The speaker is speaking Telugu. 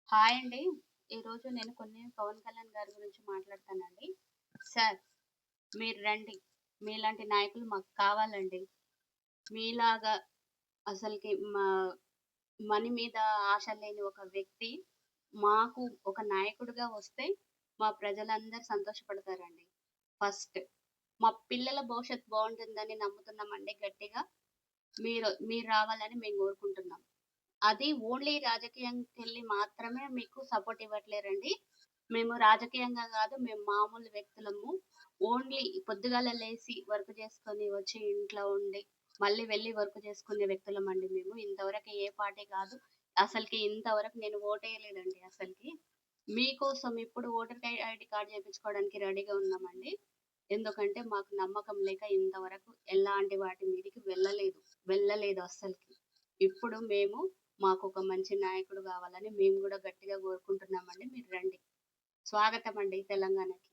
హాయ్ అండి. ఈరోజు నేను కొన్ని పవన్ కళ్యాణ్ గారి గురించి మాట్లాడతానండి. సార్ మీరు రండి. మీలాంటి నాయకులు మాకు కావాలండి. మీలాగా అసలకి మనీ మీద ఆశ లేని ఒక వ్యక్తి మాకు ఒక నాయకుడిగా వస్తే మా ప్రజలందరూ సంతోషపడతారండి. ఫస్ట్ మా పిల్లల భవిష్యత్తు బావుంటుందని నమ్ముతున్నామండి గట్టిగా. మీరు రావాలని మేము కోరుకుంటున్నాం. అది ఓన్లీ రాజకీయంకెళ్ళి మాత్రమే మీకు సపోర్ట్ ఇవ్వట్లేరండి. మేము రాజకీయంగా గాదు, మేము మామూలు వ్యక్తులము. ఓన్లీ పొద్దుగాల లేసి వర్క్ చేసుకొని వచ్చి ఇంట్లో ఉండి, మళ్ళీ వెళ్లి వర్క్ చేసుకునే వ్యక్తులమండి మేము. ఇంతవరకు ఏ పార్టీ కాదు. అసలకి ఇంతవరకు నేను ఓటేయలేదండి అసలకి. మీకోసం ఇప్పుడు ఐడీ కార్డ్ చేపించుకోవడానికి రెడీగా ఉన్నామండి. ఎందుకంటే మాకు నమ్మకం లేక ఇంతవరకు ఎలాంటి వాటి మీదకి వెళ్ళలేదు అస్సలకి. ఇప్పుడు మేము మాకొక మంచి నాయకుడు గావాలని మేము గూడా గట్టిగా కోరుకుంటున్నామండి. మీరు రండి. స్వాగతమండి తెలంగాణకి.